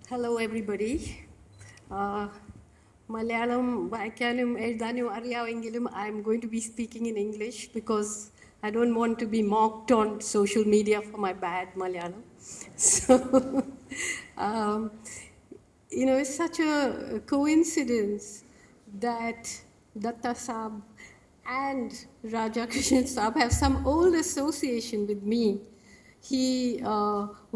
Hello, everybody. Malayalam വായിക്കാനും എഴുതാനും അറിയാമെങ്കിലും I'm going to be speaking in English because I don't want to be mocked on social media for my bad Malayalam. So, um, it's such a coincidence that Datta Saab and Raja Krishnan Saab have some old association with me. He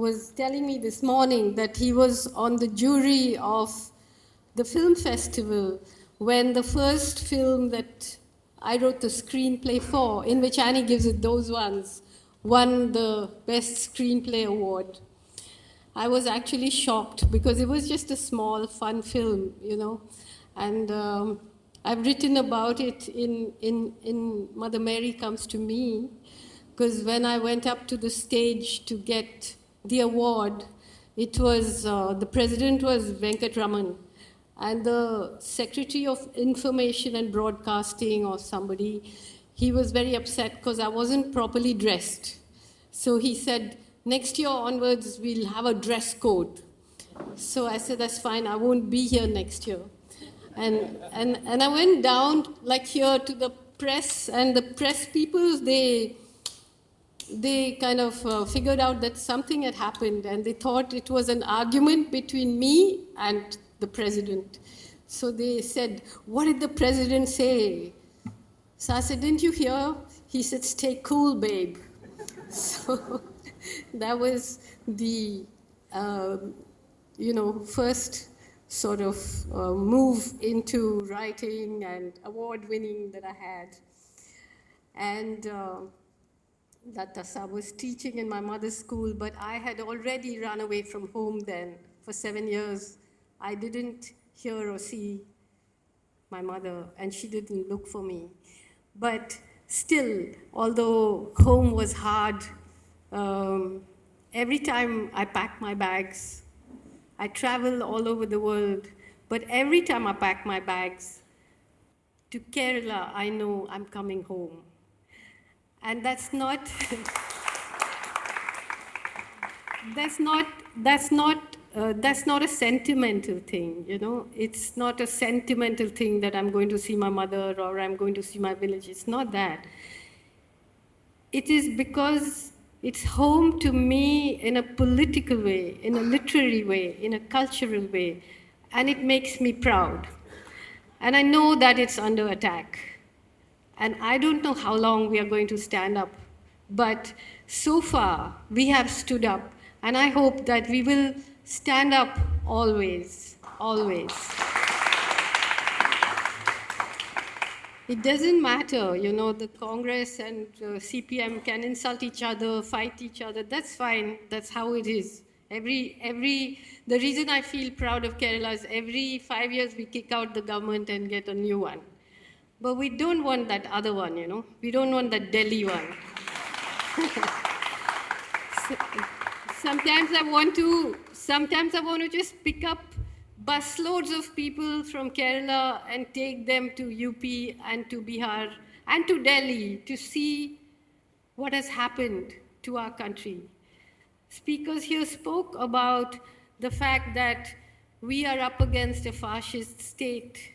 was telling me this morning that he was on the jury of the film festival when the first film that I wrote the screenplay for, in which Annie gives it those ones, won the Best Screenplay Award. I was actually shocked because it was just a small, fun film, and I've written about it in Mother Mary Comes to Me, because when I went up to the stage to get the award, it was, the president was Venkatraman, and the Secretary of Information and Broadcasting or somebody, he was very upset because I wasn't properly dressed. So he said, next year onwards, we'll have a dress code. So I said, that's fine, I won't be here next year. And I went down like here to the press, and the press people, they kind of figured out that something had happened, and they thought it was an argument between me and the president. So they said, what did the president say? So I said, didn't you hear? He said, stay cool, babe. So that was the, first sort of move into writing and award winning that I had. And Datta Saab was teaching in my mother's school, but I had already run away from home then for 7 years. I didn't hear or see my mother, and she didn't look for me. But still, although home was hard, every time I packed my bags, I travel all over the world, but every time I pack my bags to Kerala, I know I'm coming home. And that's not a sentimental thing, It's not a sentimental thing that I'm going to see my mother or I'm going to see my village. It's not that. It is because it's home to me in a political way, in a literary way, in a cultural way, and it makes me proud. And I know that it's under attack. And I don't know how long we are going to stand up, but so far we have stood up, and I hope that we will stand up always, always. It doesn't matter, the Congress and CPM can insult each other, fight each other. That's fine. That's how it is. The reason I feel proud of Kerala is every 5 years we kick out the government and get a new one. But we don't want that other one, We don't want that Delhi one. Sometimes I want to just pick up busloads of people from Kerala and take them to UP and to Bihar and to Delhi to see what has happened to our country. Speakers here spoke about the fact that we are up against a fascist state.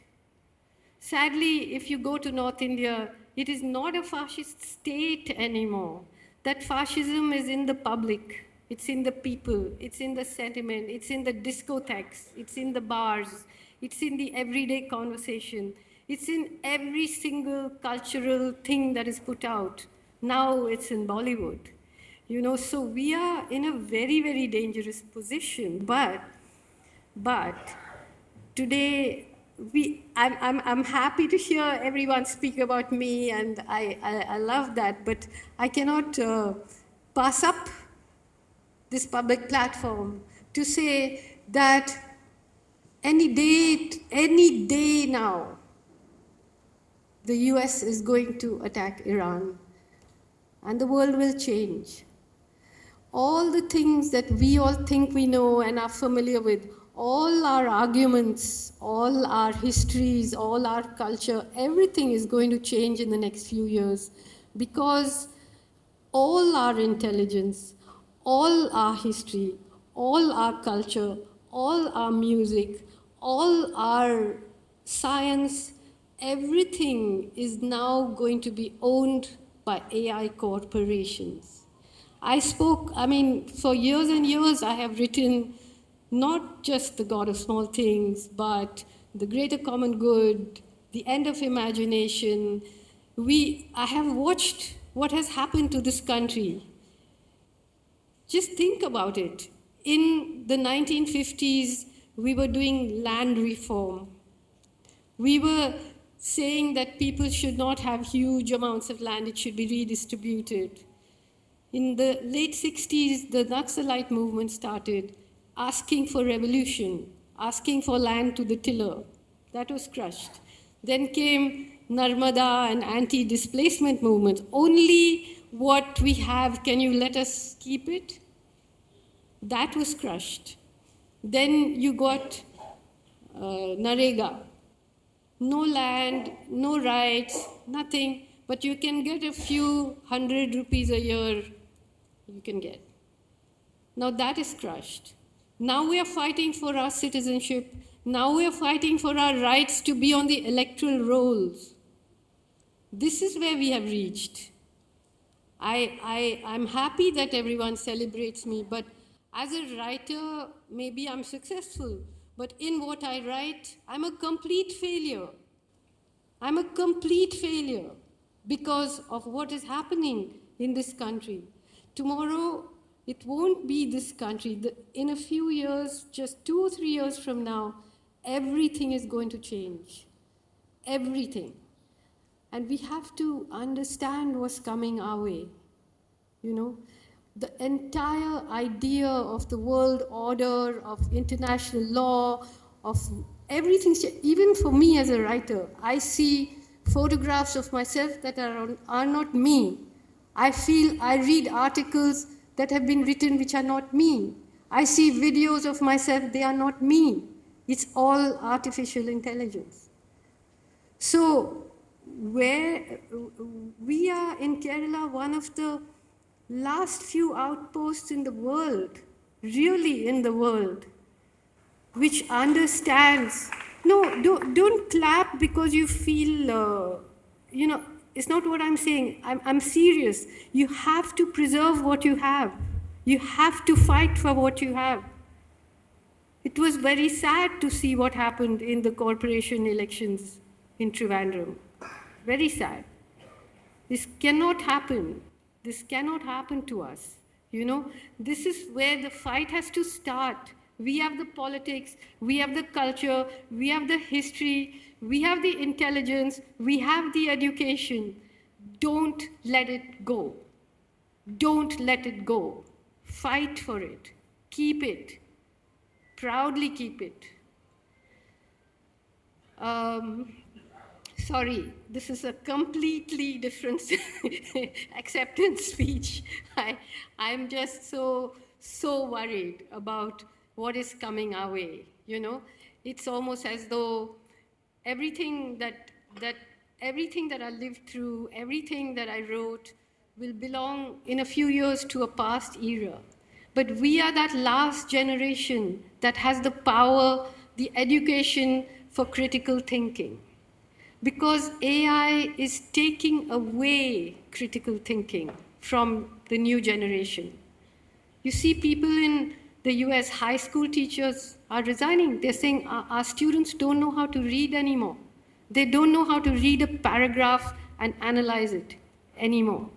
Sadly, if you go to North India, it is not a fascist state anymore. That fascism is in the public. It's in the people, it's in the sentiment, it's in the discotheques, it's in the bars, it's in the everyday conversation, it's in every single cultural thing that is put out. Now it's in Bollywood. So we are in a very, very dangerous position. But today, I'm happy to hear everyone speak about me, and I love that, but I cannot pass up this public platform to say that any day now, the US is going to attack Iran, and the world will change. All the things that we all think we know and are familiar with, all our arguments, all our histories, all our culture, everything is going to change in the next few years, because all our intelligence, all our history, all our culture, all our music, all our science, everything is now going to be owned by AI corporations. For years and years, I have written not just the God of Small Things, but the greater common good, the end of imagination. I have watched what has happened to this country. Just think about it. In the 1950s, we were doing land reform. We were saying that people should not have huge amounts of land, it should be redistributed. In the late 60s, the Naxalite movement started asking for revolution, asking for land to the tiller. That was crushed. Then came Narmada and anti-displacement movements. Only what we have, can you let us keep it? That was crushed. Then you got Narega. No land, no rights, nothing, but you can get a few hundred rupees a year, you can get. Now that is crushed. Now we are fighting for our citizenship. Now we are fighting for our rights to be on the electoral rolls. This is where we have reached. I'm happy that everyone celebrates me, but as a writer, maybe I'm successful. But in what I write, I'm a complete failure. I'm a complete failure because of what is happening in this country. Tomorrow, it won't be this country. In a few years, just 2 or 3 years from now, everything is going to change. Everything. And we have to understand what's coming our way. You know, the entire idea of the world order, of international law, of everything, even for me as a writer, I see photographs of myself that are not me. I read articles that have been written which are not me. I see videos of myself, they are not me. It's all artificial intelligence. So, where we are in Kerala, one of the last few outposts in the world, really in the world, which understands. No, don't clap because you feel, it's not what I'm saying. I'm serious. You have to preserve what you have. You have to fight for what you have. It was very sad to see what happened in the corporation elections in Trivandrum. Very sad. This cannot happen. This cannot happen to us. This is where the fight has to start. We have the politics, we have the culture, we have the history, we have the intelligence, we have the education. Don't let it go. Don't let it go. Fight for it. Keep it. Proudly keep it. Sorry, this is a completely different acceptance speech. I'm just so worried about what is coming our way. It's almost as though everything that I lived through, everything that I wrote, will belong in a few years to a past era. But we are that last generation that has the power, the education for critical thinking. Because AI is taking away critical thinking from the new generation. You see people in the US, high school teachers are resigning. They're saying our students don't know how to read anymore. They don't know how to read a paragraph and analyze it anymore.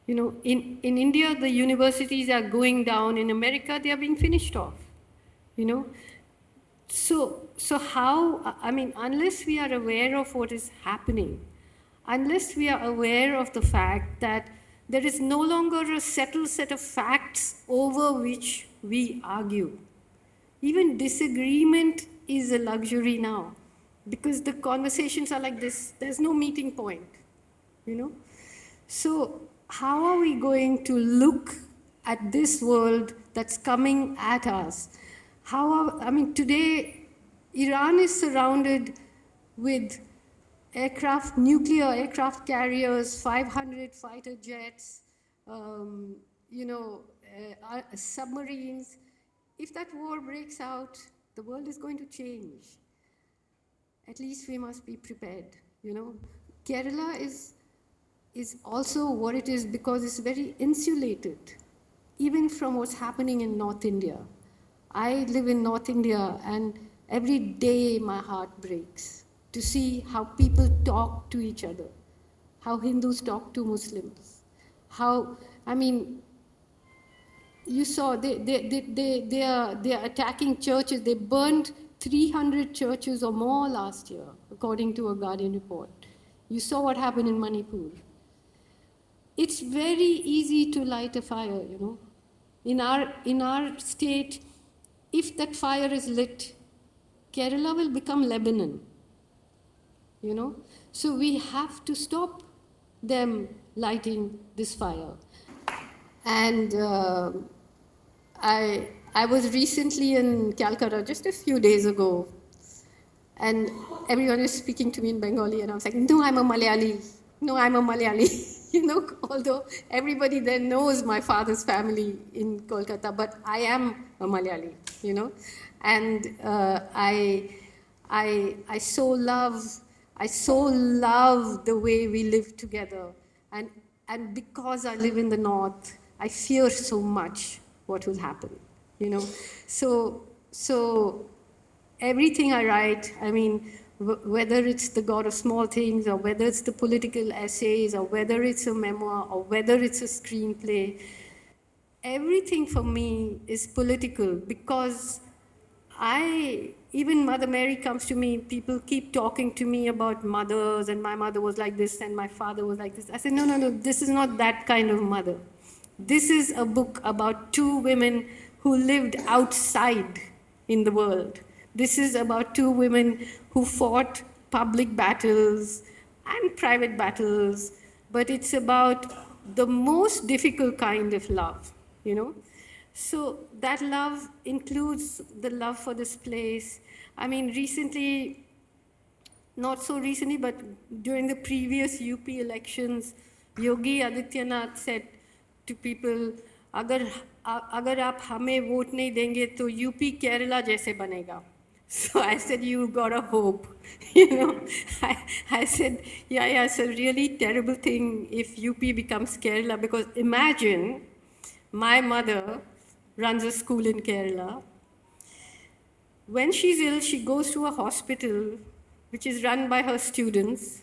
In India, the universities are going down. In America, they are being finished off. So how, unless we are aware of what is happening, unless we are aware of the fact that there is no longer a settled set of facts over which we argue. Even disagreement is a luxury now because the conversations are like this. There's no meeting point, So how are we going to look at this world that's coming at us? Today, Iran is surrounded with nuclear aircraft carriers, 500 fighter jets, submarines. if that war breaks out, the world is going to change. At least we must be prepared, you know. Kerala is also what it is because it's very insulated, even from what's happening in North India. I live in North India, and every day my heart breaks to see how people talk to each other, how Hindus talk to Muslims, how, I mean, you saw they are attacking churches. They burned 300 churches or more last year, according to a Guardian report. You saw what happened in Manipur. It's very easy to light a fire, you know. In our state, if that fire is lit, Kerala will become Lebanon, you know. So we have to stop them lighting this fire. And I was recently in Calcutta just a few days ago, and everyone is speaking to me in Bengali, and I was like, no, I'm a Malayali. No, I'm a Malayali. You know, although everybody there knows my father's family in Kolkata, but I am a Malayali, you know. And I so love the way we live together. And because I live in the north, I fear so much what will happen, you know. So everything I write, I mean, whether it's the God of Small Things, or whether it's the political essays, or whether it's a memoir, or whether it's a screenplay, everything for me is political, because even Mother Mary comes to me, people keep talking to me about mothers, and my mother was like this, and my father was like this. I said, no, this is not that kind of mother. This is a book about two women who lived outside in the world. This is about two women who fought public battles and private battles, but it's about the most difficult kind of love, you know. So that love includes the love for this place. I mean, recently, not so recently, but during the previous UP elections, Yogi Adityanath said to people, अगर आप हमें vote नहीं देंगे तो UP Kerala जैसे बनेगा. So I said, you got a hope, you know. I said, yeah, it's a really terrible thing if UP becomes Kerala, because imagine my mother runs a school in Kerala. When she's ill, she goes to a hospital which is run by her students.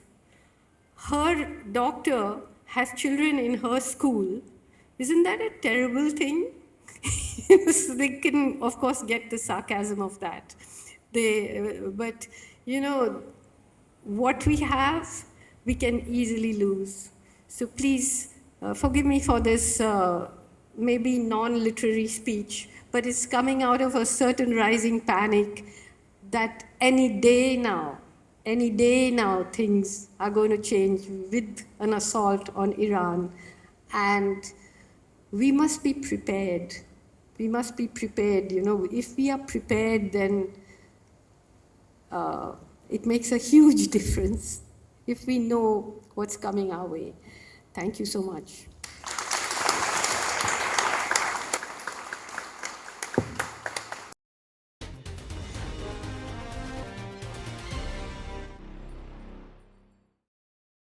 Her doctor has children in her school. Isn't that a terrible thing? So they can, of course, get the sarcasm of that. But, you know, what we have, we can easily lose. So please forgive me for this maybe non-literary speech, but it's coming out of a certain rising panic that any day now, things are going to change with an assault on Iran. And we must be prepared. We must be prepared. You know, if we are prepared, then it makes a huge difference if we know what's coming our way. Thank you so much.